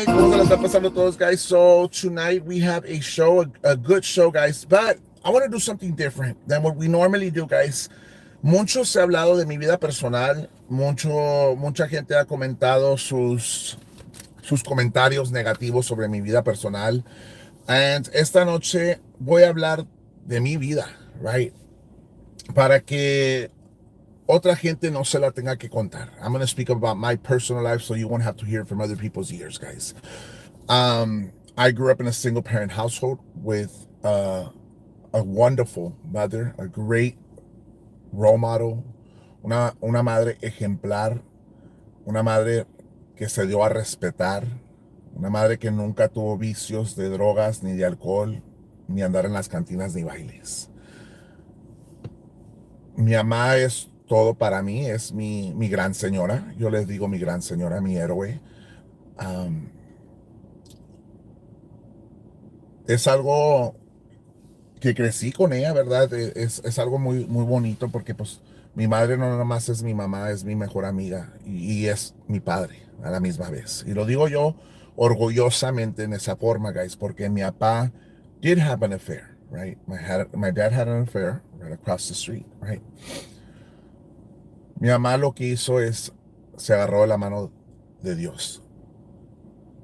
¿Cómo se la está pasando todos, guys? So tonight we have a show, a good show, guys. But I want to do something different than what we normally do, guys. Mucho se ha hablado de mi vida personal. Mucha gente ha comentado sus comentarios negativos sobre mi vida personal. And esta noche voy a hablar de mi vida, right? Para que otra gente no se la tenga que contar. I'm going to speak about my personal life so you won't have to hear it from other people's ears, guys. I grew up in a single parent household with a wonderful mother, a great role model, una madre ejemplar, una madre que se dio a respetar, una madre que nunca tuvo vicios de drogas ni de alcohol, ni andar en las cantinas ni bailes. Mi mamá es todo para mí, es mi gran señora. Yo les digo mi gran señora, mi héroe. Um, es algo que crecí con ella, ¿verdad? Es algo muy bonito porque pues mi madre no nada más es mi mamá, es mi mejor amiga y es mi padre a la misma vez. Y lo digo yo orgullosamente en esa forma, guys, porque mi papá did have an affair, right? My dad had an affair right across the street, right? Mi mamá lo que hizo es, se agarró de la mano de Dios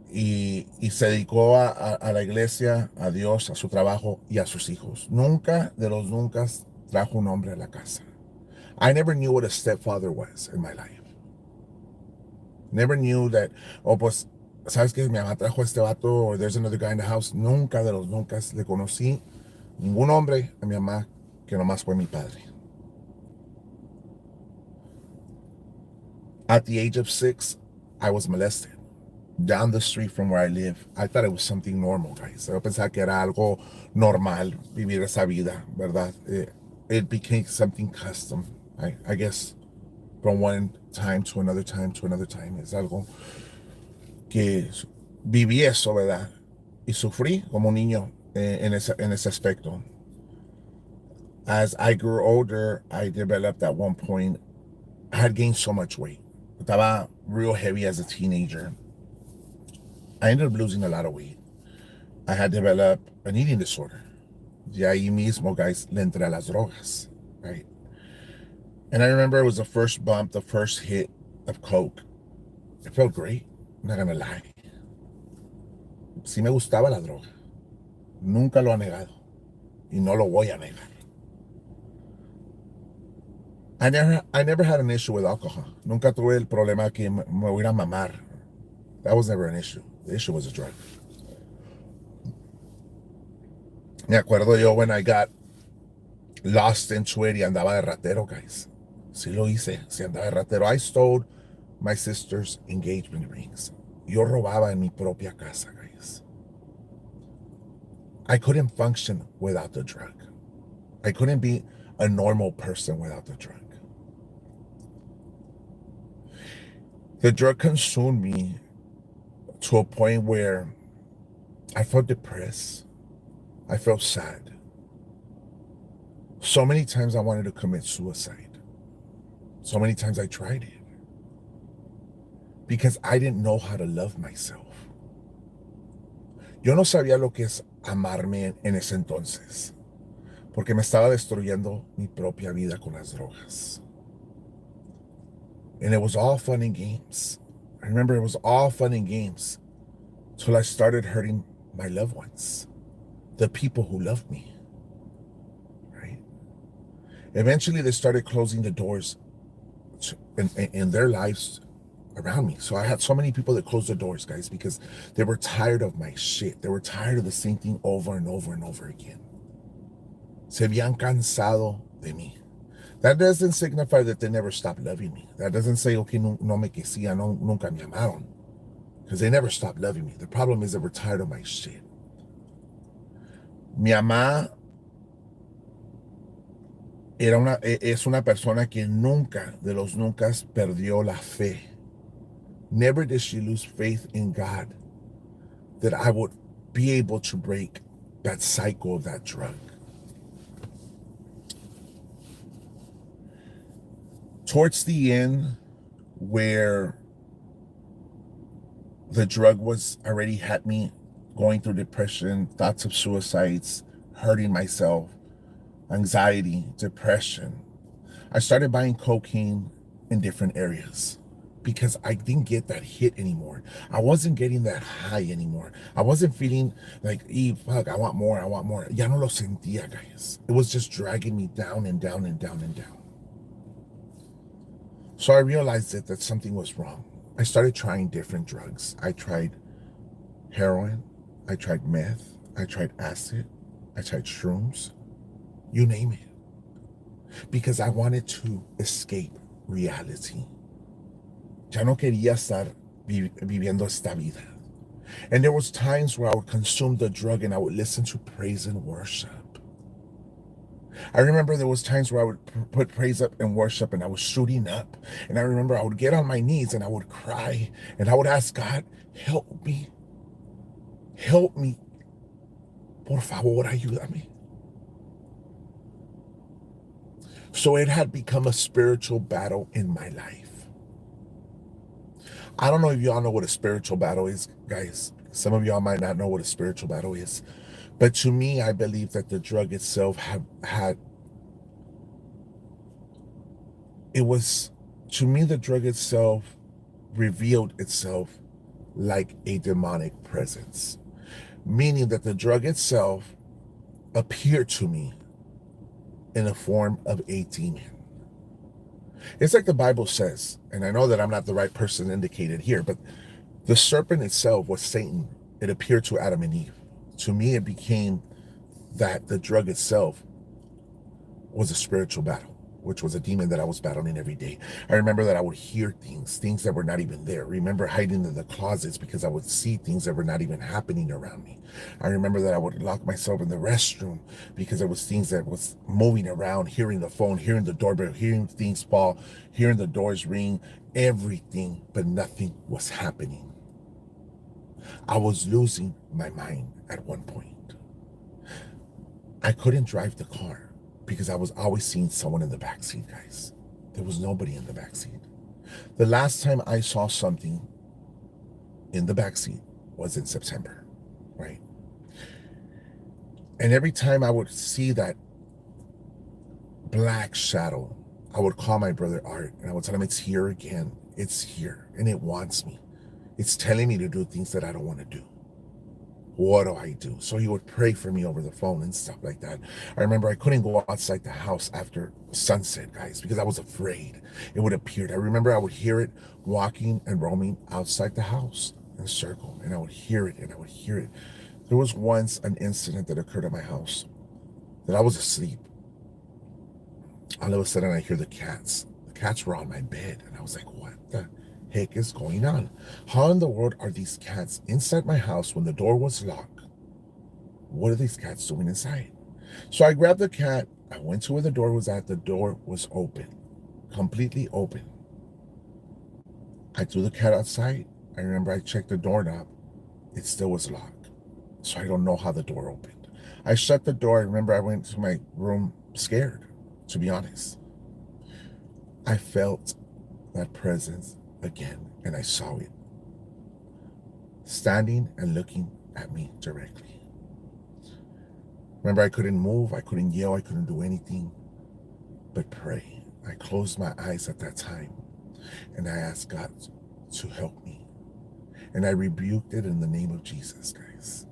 y se dedicó a la iglesia, a Dios, a su trabajo y a sus hijos. Nunca de los nunca trajo un hombre a la casa. I never knew what a stepfather was in my life. Never knew that, oh, pues, ¿sabes qué? Mi mamá trajo a este vato, or there's another guy in the house. Nunca de los nunca le conocí ningún hombre a mi mamá que nomás fue mi padre. At the age of 6, I was molested down the street from where I live. I thought it was something normal, guys. Yo pensaba que era algo normal vivir esa vida, ¿verdad? It became something custom, I guess, from one time to another time to another time. Es algo que viví eso, ¿verdad? Y sufrí como niño en ese aspecto. As I grew older, I developed at one point, I had gained so much weight. Estaba real heavy as a teenager. I ended up losing a lot of weight. I had developed an eating disorder. Y ahí mismo, guys, le entré a las drogas, right? And I remember it was the first bump, the first hit of coke. It felt great, I'm not gonna lie. Sí me gustaba la droga. Nunca lo he negado. Y no lo voy a negar. I never had an issue with alcohol. Nunca tuve el problema que me voy a mamar. That was never an issue. The issue was a drug. Me acuerdo yo when I got lost into it y andaba de ratero, guys. Sí lo hice, sí andaba de ratero. I stole my sister's engagement rings. Yo robaba en mi propia casa, guys. I couldn't function without the drug. I couldn't be a normal person without the drug. The drug consumed me to a point where I felt depressed. I felt sad. So many times I wanted to commit suicide. So many times I tried it. Because I didn't know how to love myself. Yo no sabía lo que es amarme en ese entonces. Porque me estaba destruyendo mi propia vida con las drogas. And it was all fun and games. I remember it was all fun and games till I started hurting my loved ones, the people who loved me, right? Eventually, they started closing the doors in their lives around me. So I had so many people that closed the doors, guys, because they were tired of my shit. They were tired of the same thing over and over and over again. Se habían cansado de mí. That doesn't signify that they never stopped loving me. That doesn't say, okay, no me quisían, nunca me amaron. Because they never stopped loving me. The problem is they were tired of my shit. Mi mamá es una persona que nunca, de los nunca, perdió la fe. Never did she lose faith in God that I would be able to break that cycle of that drug. Towards the end, where The drug was already had me going through depression, thoughts of suicides, hurting myself, anxiety, depression. I started buying cocaine in different areas because I didn't get that hit anymore. I wasn't getting that high anymore. I wasn't feeling like, fuck, I want more, I want more. Ya no lo sentía, guys. It was just dragging me down and down and down and down. So I realized that something was wrong. I started trying different drugs. I tried heroin, I tried meth, I tried acid, I tried shrooms, you name it, because I wanted to escape reality. Ya no quería estar viviendo esta vida. And there was times where I would consume the drug and I would listen to praise and worship. I remember there was times where I would put praise up and worship and I was shooting up. And I remember I would get on my knees and I would cry and I would ask God, help me. Help me. Por favor, ayúdame. So it had become a spiritual battle in my life. I don't know if y'all know what a spiritual battle is, guys. Some of y'all might not know what a spiritual battle is. But to me, I believe that the drug itself to me, the drug itself revealed itself like a demonic presence, meaning that the drug itself appeared to me in the form of a demon. It's like the Bible says, and I know that I'm not the right person indicated here, but the serpent itself was Satan. It appeared to Adam and Eve. To me, it became that the drug itself was a spiritual battle, which was a demon that I was battling every day. I remember that I would hear things that were not even there. Remember hiding in the closets because I would see things that were not even happening around me. I remember that I would lock myself in the restroom because there was things that was moving around, hearing the phone, hearing the doorbell, hearing things fall, hearing the doors ring, everything, but nothing was happening. I was losing my mind at one point. I couldn't drive the car because I was always seeing someone in the backseat, guys. There was nobody in the backseat. The last time I saw something in the backseat was in September, right? And every time I would see that black shadow, I would call my brother Art and I would tell him it's here again. It's here and it wants me. It's telling me to do things that I don't want to do. What do I do? So he would pray for me over the phone and stuff like that. I remember I couldn't go outside the house after sunset, guys, because I was afraid it would appear. I remember I would hear it walking and roaming outside the house in a circle, and I would hear it and I would hear it. There was once an incident that occurred at my house that I was asleep. All of a sudden, I hear the cats. The cats were on my bed, and I was like, what the heck is going on? How in the world are these cats inside my house when the door was locked? What are these cats doing inside? So I grabbed the cat. I went to where the door was at. The door was open, completely open. I threw the cat outside. I remember I checked the doorknob. It still was locked. So I don't know how the door opened. I shut the door. I remember I went to my room scared, to be honest. I felt that presence again, and I saw it standing and looking at me directly. Remember, I couldn't move, I couldn't yell, I couldn't do anything but pray. I closed my eyes at that time and I asked God to help me. And I rebuked it in the name of Jesus, guys.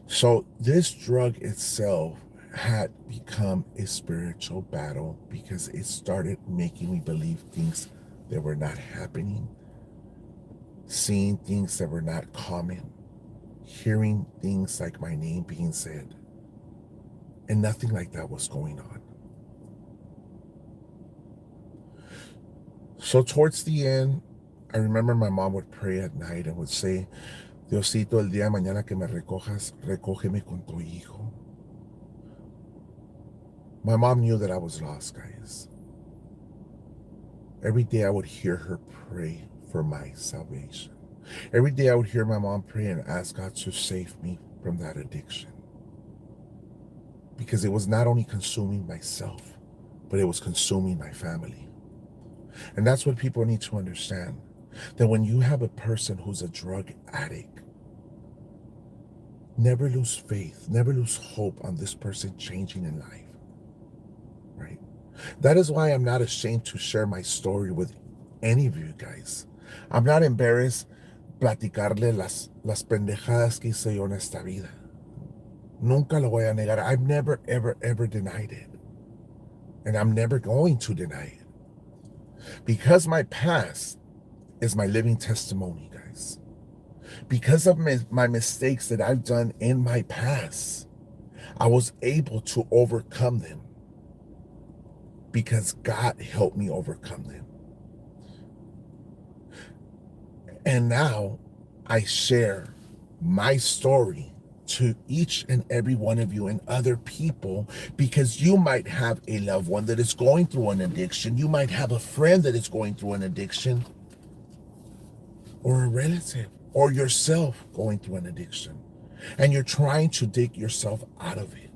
So this drug itself had become a spiritual battle because it started making me believe things that were not happening, seeing things that were not common, hearing things like my name being said, and nothing like that was going on. So towards the end, I remember my mom would pray at night and would say, Diosito, el día de mañana que me recojas, recógeme con tu hijo. My mom knew that I was lost, guys. Every day I would hear her pray for my salvation. Every day I would hear my mom pray and ask God to save me from that addiction. Because it was not only consuming myself, but it was consuming my family. And that's what people need to understand. that when you have a person who's a drug addict, never lose faith, never lose hope on this person changing in life, right? That is why I'm not ashamed to share my story with any of you guys. I'm not embarrassed platicarle las pendejadas que hice yo en esta vida. Nunca lo voy a negar. I've never, ever, ever denied it. And I'm never going to deny it. Because my past is my living testimony, guys. Because of my mistakes that I've done in my past, I was able to overcome them because God helped me overcome them. And now I share my story to each and every one of you and other people, because you might have a loved one that is going through an addiction. You might have a friend that is going through an addiction, or a relative, or yourself going through an addiction, and you're trying to dig yourself out of it.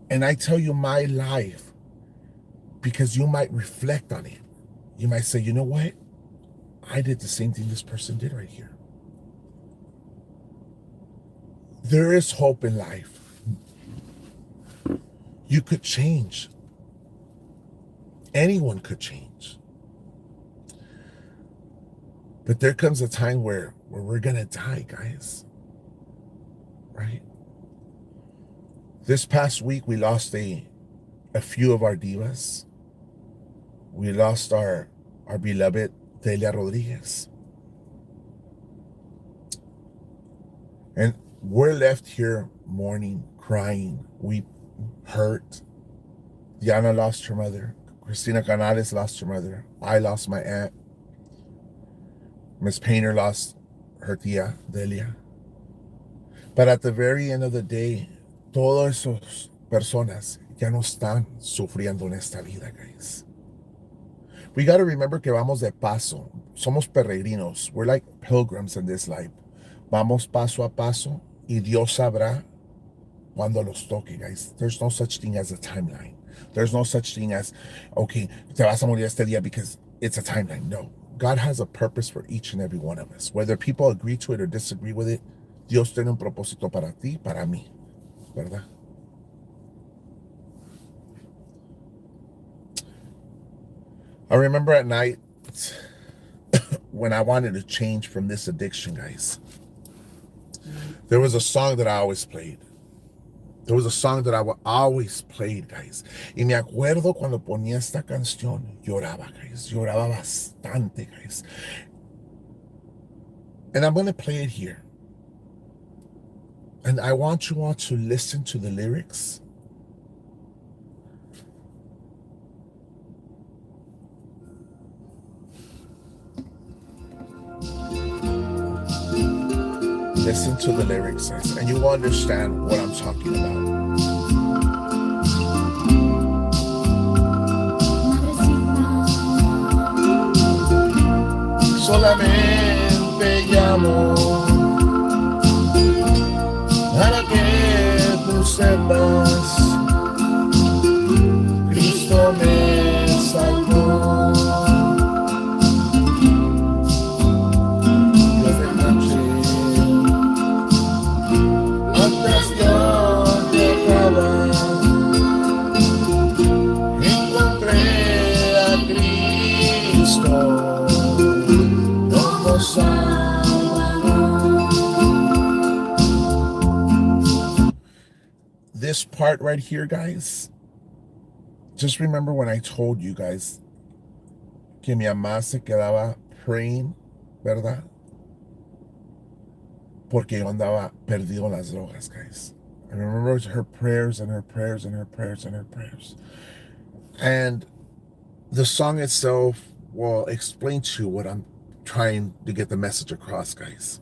And I tell you my life because you might reflect on it. You might say, you know what? I did the same thing this person did right here. There is hope in life. You could change. Anyone could change. But there comes a time where we're going to die, guys. Right? This past week, we lost a few of our divas. We lost our beloved Delia Rodriguez. And we're left here mourning, crying, we hurt. Diana lost her mother. Cristina Canales lost her mother. I lost my aunt. Miss Painter lost her tia, Delia. But at the very end of the day, todas esas personas ya no están sufriendo en esta vida, guys. We got to remember que vamos de paso. Somos peregrinos. We're like pilgrims in this life. Vamos paso a paso y Dios sabrá cuando los toque, guys. There's no such thing as a timeline. There's no such thing as, okay, te vas a morir este día because it's a timeline. No. God has a purpose for each and every one of us. Whether people agree to it or disagree with it, Dios tiene un propósito para ti, para mí. ¿Verdad? I remember at night when I wanted to change from this addiction, guys. There was a song that I always played. There was a song that I always played, guys. Y me acuerdo cuando ponía esta canción, lloraba, guys. Lloraba bastante, guys. And I'm going to play it here. And I want you all to listen to the lyrics. Listen to the lyrics, guys, and you will understand what I'm talking about. Solamente llamo para que tú sepas, Cristo me salvó. Desde noche, antes yo dejaba, encontré a Cristo. This part right here, guys, just remember when I told you guys que mi mamá se quedaba praying, ¿verdad? Porque yo andaba perdido en las drogas, guys. I remember her prayers and her prayers and her prayers and her prayers. And the song itself will explain to you what I'm trying to get the message across, guys.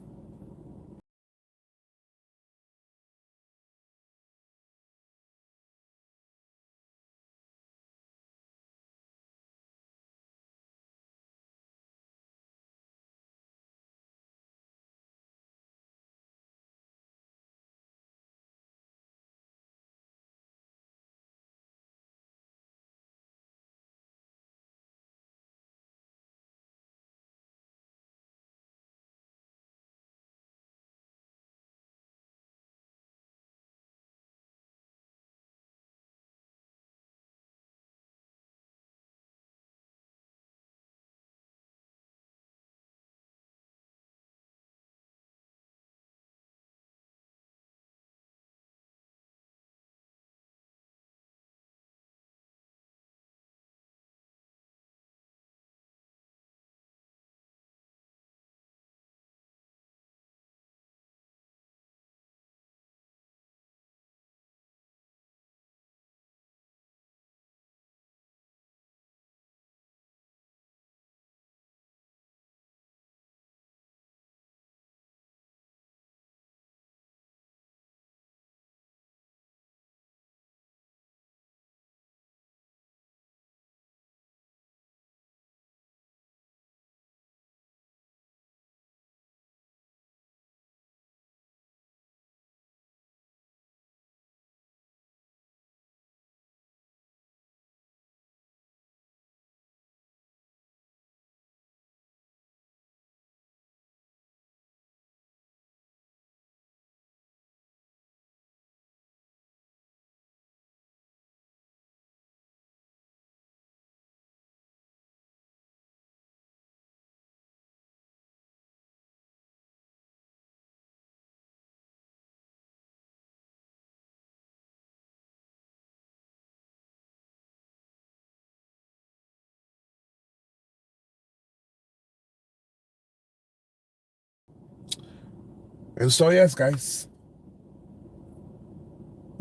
And so, yes, guys,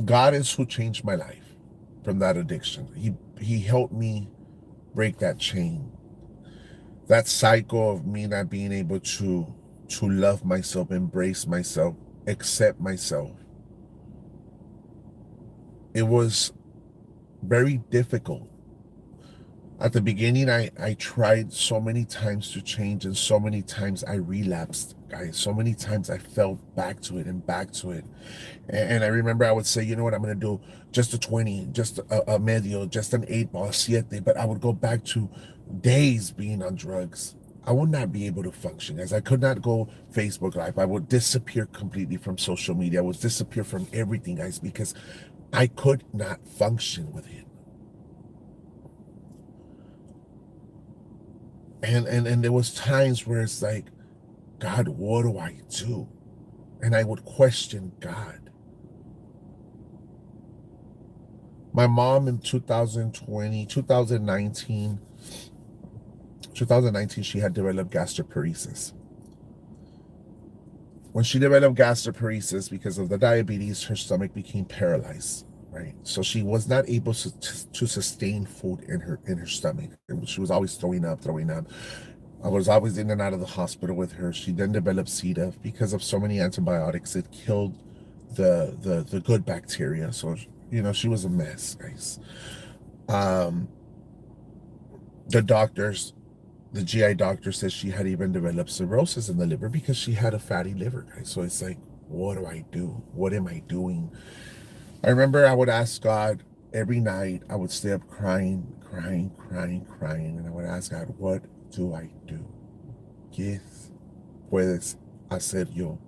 God is who changed my life from that addiction. He helped me break that chain, that cycle of me not being able to love myself, embrace myself, accept myself. It was very difficult. At the beginning, I tried so many times to change, and so many times I relapsed, guys. So many times I fell back to it and back to it. And I remember I would say, you know what, I'm going to do just a 20, just a medio, just an 8 ball, a siete. But I would go back to days being on drugs. I would not be able to function, as I could not go Facebook Live. I would disappear completely from social media. I would disappear from everything, guys, because I could not function with it. And there was times where it's like, God, what do I do? And I would question God. My mom in 2019, she had developed gastroparesis. When she developed gastroparesis, because of the diabetes, her stomach became paralyzed, right? So she was not able to sustain food in her stomach. She was always throwing up, throwing up. I was always in and out of the hospital with her. She then developed Vida. Because of so many antibiotics, it killed the good bacteria. So, she was a mess, guys. Um, the doctors, the GI doctor says she had even developed cirrhosis in the liver because she had a fatty liver, guys. So it's like, what do I do? What am I doing? I remember I would ask God every night. I would stay up crying, crying, crying, crying. And I would ask God, what do I do? ¿Qué puedes hacer yo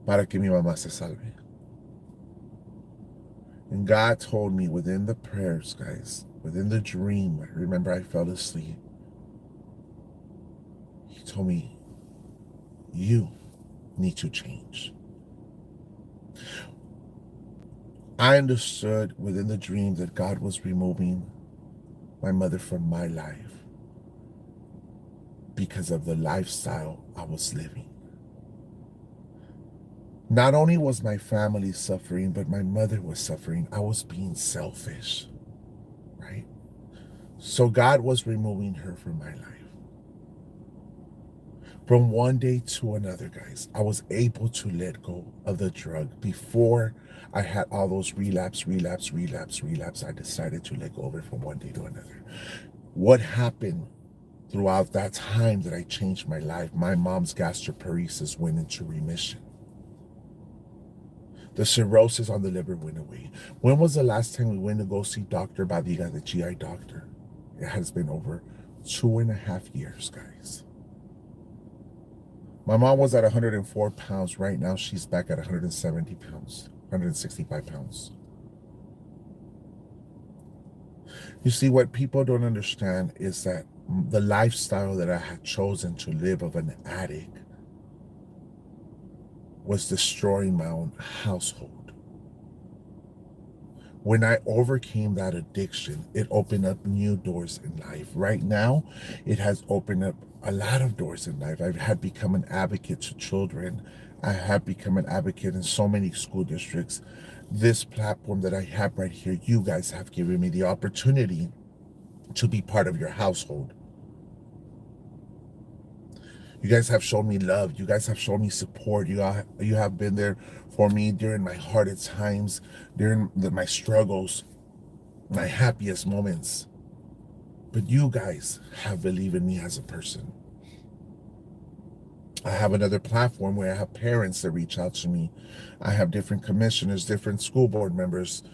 para que mi mamá se salve? And God told me within the prayers, guys, within the dream, I remember I fell asleep. He told me, you need to change. I understood within the dream that God was removing my mother from my life because of the lifestyle I was living. Not only was my family suffering, but my mother was suffering. I was being selfish, right? So God was removing her from my life. From one day to another, guys, I was able to let go of the drug. Before I had all those relapse. I decided to let go of it from one day to another. What happened throughout that time that I changed my life? My mom's gastroparesis went into remission. The cirrhosis on the liver went away. When was the last time we went to go see Dr. Vida, the GI doctor? It has been over 2.5 years, guys. My mom was at 104 pounds. Right now, she's back at 170 pounds, 165 pounds. You see, what people don't understand is that the lifestyle that I had chosen to live of an addict was destroying my own household. When I overcame that addiction, it opened up new doors in life. Right now, it has opened up a lot of doors in life. I've had become an advocate to children. I have become an advocate in so many school districts. This platform that I have right here, you guys have given me the opportunity to be part of your household. You guys have shown me love. You guys have shown me support. You have been there for me during my hardest times, during my struggles, my happiest moments. But you guys have believed in me as a person. I have another platform where I have parents that reach out to me. I have different commissioners, different school board members,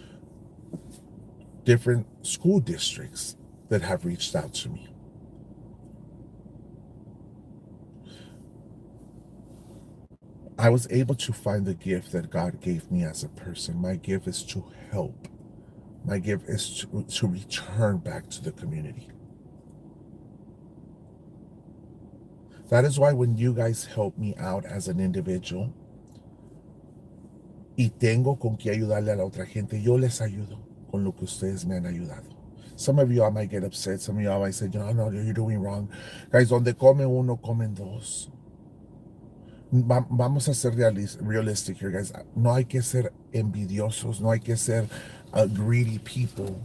different school districts that have reached out to me. I was able to find the gift that God gave me as a person. My gift is to help. My gift is to return back to the community. That is why when you guys help me out as an individual y tengo con qué ayudarle a la otra gente, yo les ayudo con lo que ustedes me han ayudado. Some of y'all might get upset. Some of y'all might say, no, you're doing wrong. Guys, donde come uno, comen dos. Vamos a ser realistic here, guys. No hay que ser envidiosos. No hay que ser greedy people.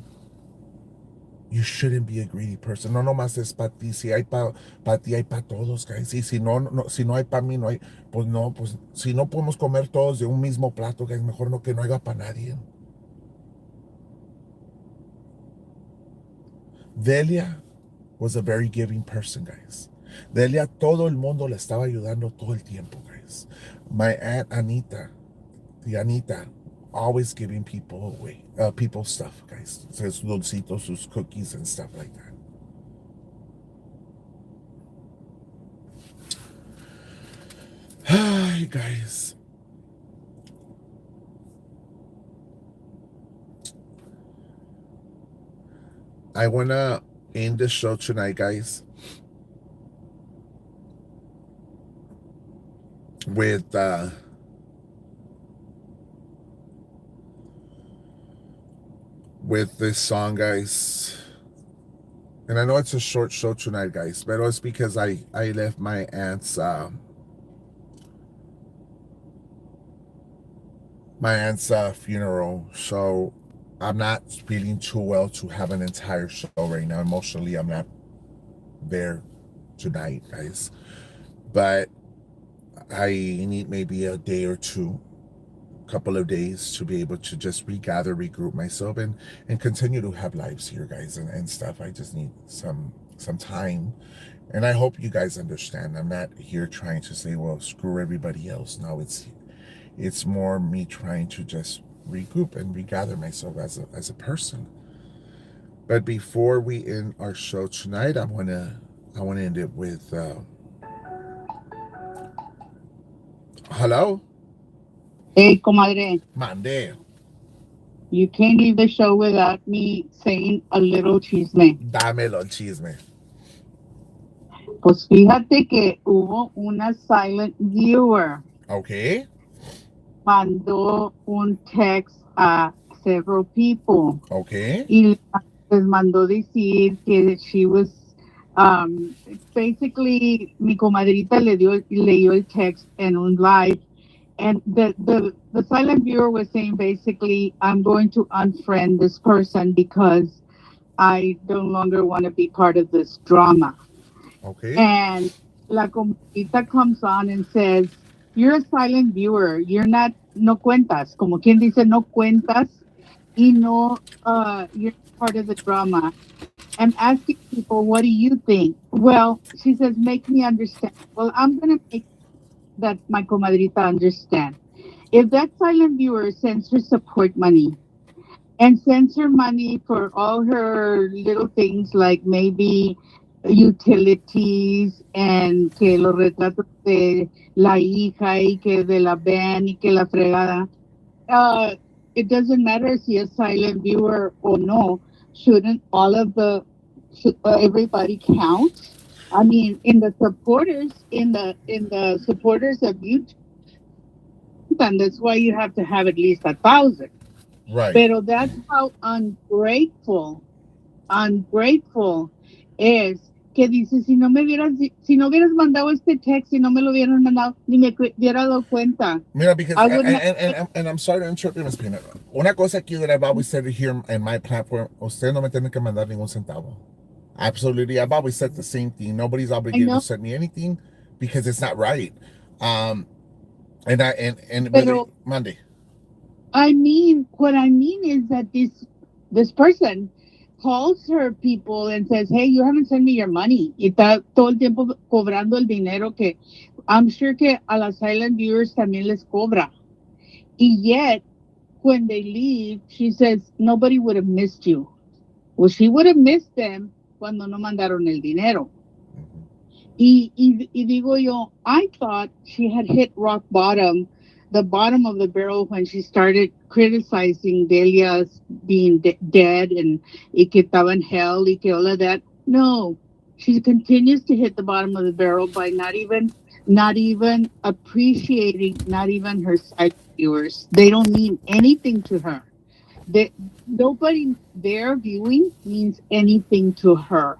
You shouldn't be a greedy person. No nomás es para ti. Si hay para ti, hay para todos, guys. Y si si no hay para mí, no hay. Pues no, pues si no podemos comer todos de un mismo plato, guys, mejor no que no haya para nadie. Delia was a very giving person, guys. Delia, todo el mundo le estaba ayudando todo el tiempo, guys. My aunt Anita, the Anita, always giving people away, people stuff, guys. Sus dulcitos, sus cookies and stuff like that. Hi, guys. I wanna end the show tonight, guys, with this song, guys. And I know it's a short show tonight, guys, but it's because I left my aunt's funeral, so I'm not feeling too well to have an entire show right now. Emotionally, I'm not there tonight, guys. But I need maybe a day or two, couple of days to be able to just regather, regroup myself, and continue to have lives here, guys, and stuff. I just need some time, and I hope you guys understand. I'm not here trying to say, well, screw everybody else. No, it's more me trying to just regroup and regather myself as a person. But before we end our show tonight, I wanna end it with hello, Hey, comadre, mande, you can't leave the show without me saying a little chisme. dámelo el chisme. Pues fíjate que hubo una silent viewer, Okay, mandó un text a several people okay, y les mandó decir que she was, um, basically, mi comadrita leyó el text en un live. And the silent viewer was saying basically, I'm going to unfriend this person because I no longer want to be part of this drama. okay. And la comadita comes on and says, you're a silent viewer. You're not, no cuentas. Como quien dice, no cuentas. Y no, you're part of the drama. And asking people, what do you think? Well, she says, make me understand. Well, I'm going to make that my comadrita understand. If that silent viewer sends her support money and sends her money for all her little things like maybe utilities and que los retratos de la hija y que de la van y que la fregada, uh, it doesn't matter if you're a silent viewer or no. Shouldn't all of the everybody count? I mean, in the supporters of YouTube, and that's why you have to have at least 1,000. Right. Pero that's how ungrateful is. Que dice, si no hubieras mandado este text, si no me lo hubieran mandado, ni me hubiera dado cuenta. Mira, because I wouldn't have. and I'm sorry to interrupt you, Miss Pina. Una cosa aquí that I've always said here in my platform, usted no me tiene que mandar ningún centavo. Absolutely, I've always said the same thing. Nobody's I obligated to know, send me anything because it's not right. Um, and whether pero Monday, what I mean is that this person calls her people and says, "Hey, you haven't sent me your money." Y está todo el tiempo cobrando el dinero que I'm sure que a las silent viewers también les cobra. Y yet, when they leave, she says, "Nobody would have missed you." Well, she would have missed them cuando no mandaron el dinero. Y digo yo, I thought she had hit rock bottom, the bottom of the barrel when she started criticizing Delia's being dead and y que estaba in hell y que all of that. No, she continues to hit the bottom of the barrel by not even appreciating, not even her side viewers. They don't mean anything to her. They, nobody there viewing means anything to her,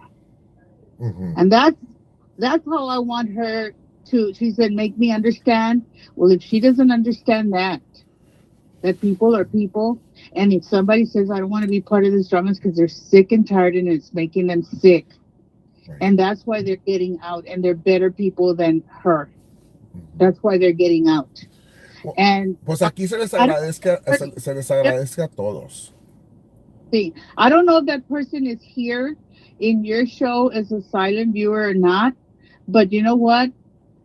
mm-hmm. and that's how I want her. she said, make me understand. Well, if she doesn't understand that people are people, and if somebody says, I don't want to be part of this drama, it's because they're sick and tired and it's making them sick. Right. And that's why they're getting out, and they're better people than her. Mhm. That's why they're getting out. Pu- And Pues aquí se les I don't agradezca, se les agradezca a todos. see. I don't know if that person is here in your show as a silent viewer or not, but you know what?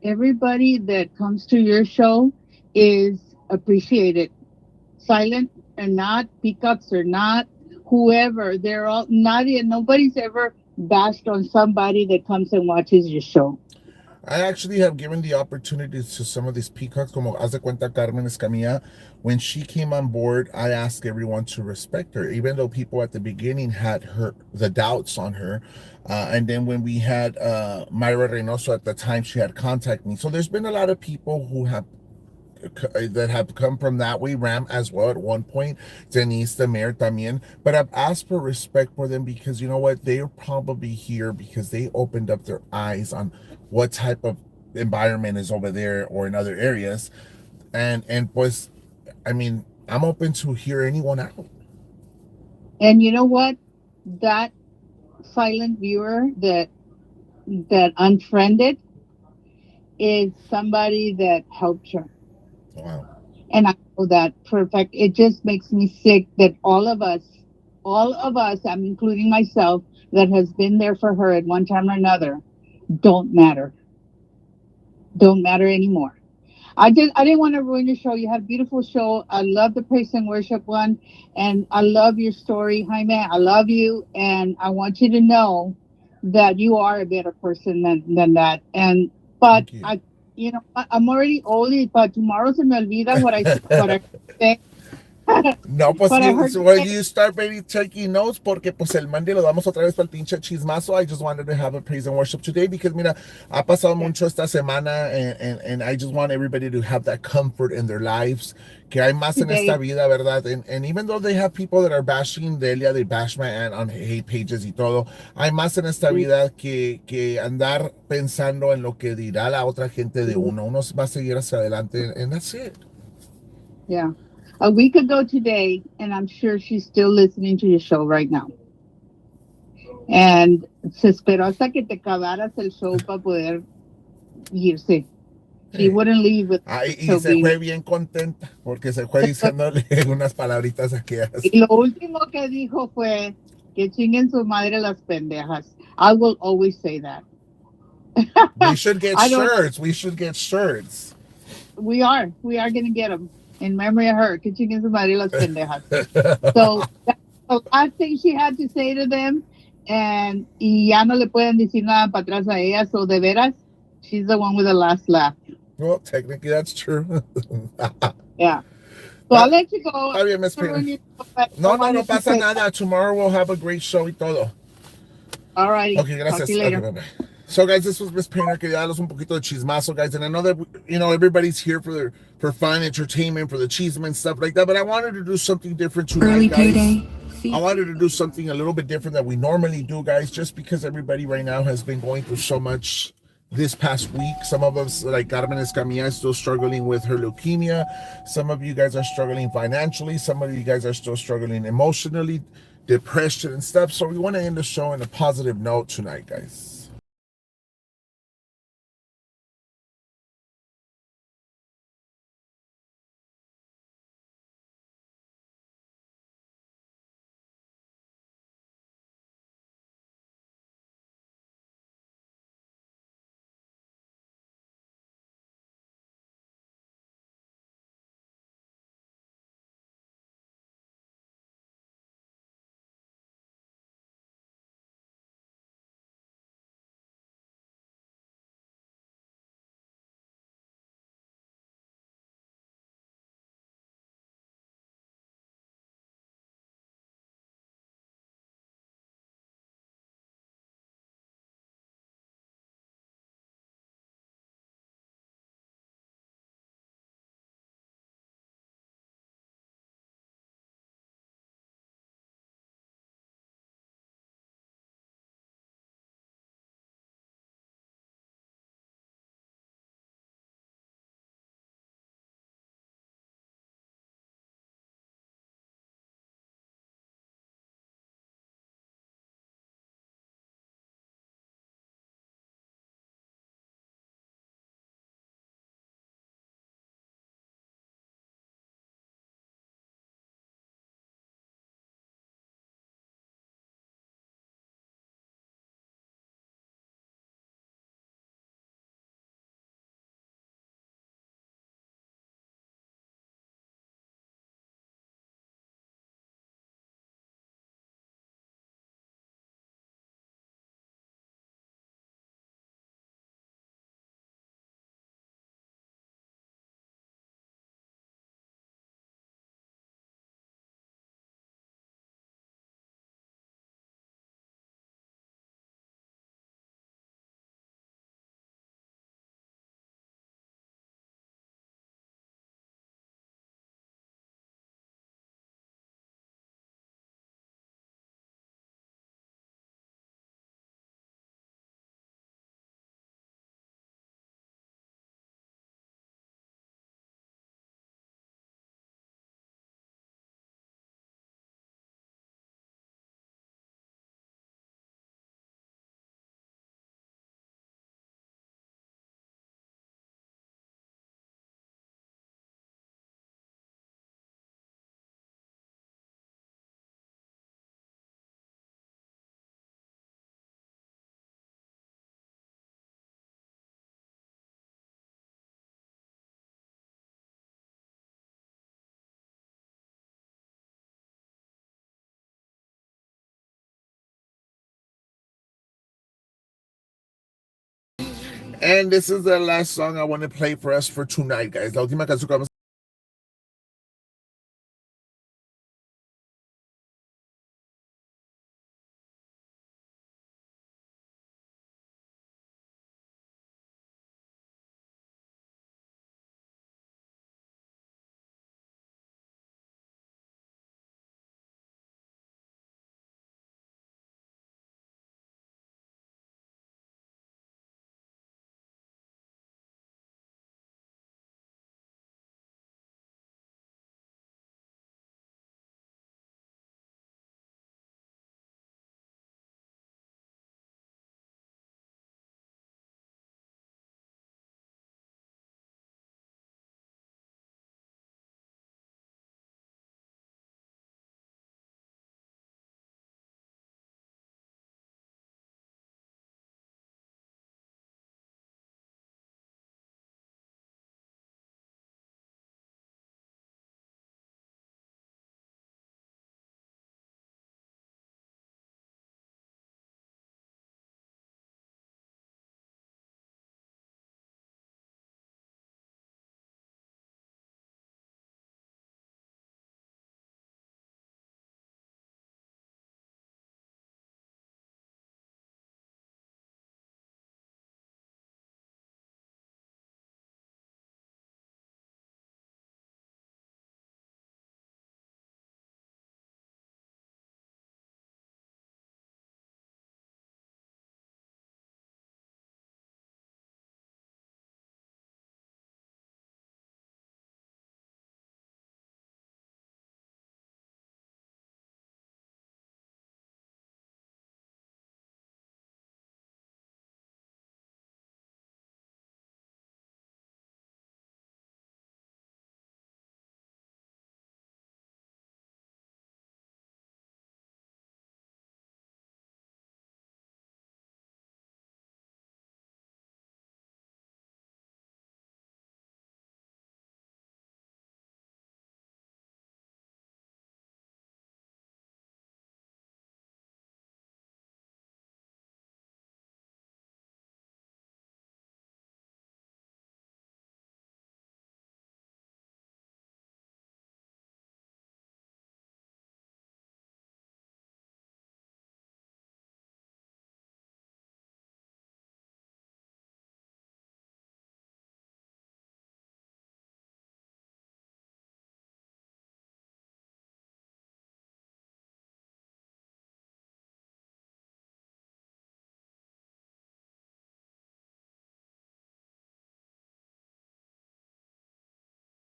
Everybody that comes to your show is appreciated. Silent or not, peacocks or not, whoever, they're all not. Nobody's ever bashed on somebody that comes and watches your show. I actually have given the opportunity to some of these peacocks, como haz de cuenta Carmen Escamilla. When she came on board, I asked everyone to respect her, even though people at the beginning had her the doubts on her. And then when we had Myra Reynoso at the time, she had contacted me. So there's been a lot of people who have that have come from that way. Ram as well at one point, Denise the mayor también. But I've asked for respect for them because you know what? They're probably here because they opened up their eyes on what type of environment is over there or in other areas. And pues, I mean, I'm open to hear anyone out. And you know what? That silent viewer that unfriended is somebody that helped her. Wow. And I know that for a fact. It just makes me sick that all of us, I'm including myself, that has been there for her at one time or another, don't matter. Don't matter anymore. I didn't want to ruin your show. You have a beautiful show. I love the praise and worship one, and I love your story, Jaime. I love you, and I want you to know that you are a better person than that. And but Thank you. I, I'm already old, but tomorrow se me olvida what I say, No, pues what I heard you when say. you start very taking notes, porque pues el Monday lo damos otra vez para el pinche chismazo. I just wanted to have a praise and worship today because mira, ha pasado Yeah, mucho esta semana and I just want everybody to have that comfort in their lives. Que hay más en esta today, vida, ¿verdad? And even though they have people that are bashing Delia, they bash my aunt on hate pages y todo, hay más en esta vida que andar pensando en lo que dirá la otra gente de uno. Uno va a seguir hacia adelante and that's it. yeah. A week ago today, and I'm sure she's still listening to your show right now. And se esperó hasta que te acabaras el show para poder irse. She Hey. wouldn't leave with Ah, the y show se being. fue bien contenta porque se fue diciéndole unas palabritas aquellas. Y lo último que dijo fue que chinguen su madre las pendejas. I will always say that. We should get I don't. shirts. We should get shirts. We are gonna get them in memory of her. Que chinguen su madre las pendejas. So that's the last thing she had to say to them, and y ya no le pueden decir nada para atrás a ella. So de veras, she's the one with the last laugh. Well, technically that's true. Yeah. So I'll Está let you go. I está bien, Miss don't Painter. ruin your show, but I No, no, no wanted to pasa say that. nada. Tomorrow we'll have a great show y todo. All righty. Okay, Talk to gracias. you Okay, later. bye bye. So, guys, this was Miss Painter. Que ya un poquito de chismazo, guys. And I know that everybody's here for fun, entertainment, for the chisme and stuff like that. But I wanted to do something different tonight, Early guys. payday. I wanted to do something a little bit different that we normally do, guys. Just because everybody right now has been going through so much this past week. Some of us, like Carmen Escamilla, is still struggling with her leukemia. Some of you guys are struggling financially. Some of you guys are still struggling emotionally, depression and stuff. So we want to end the show on a positive note tonight, guys. And this is the last song I want to play for us for tonight, guys. La última canción que vamos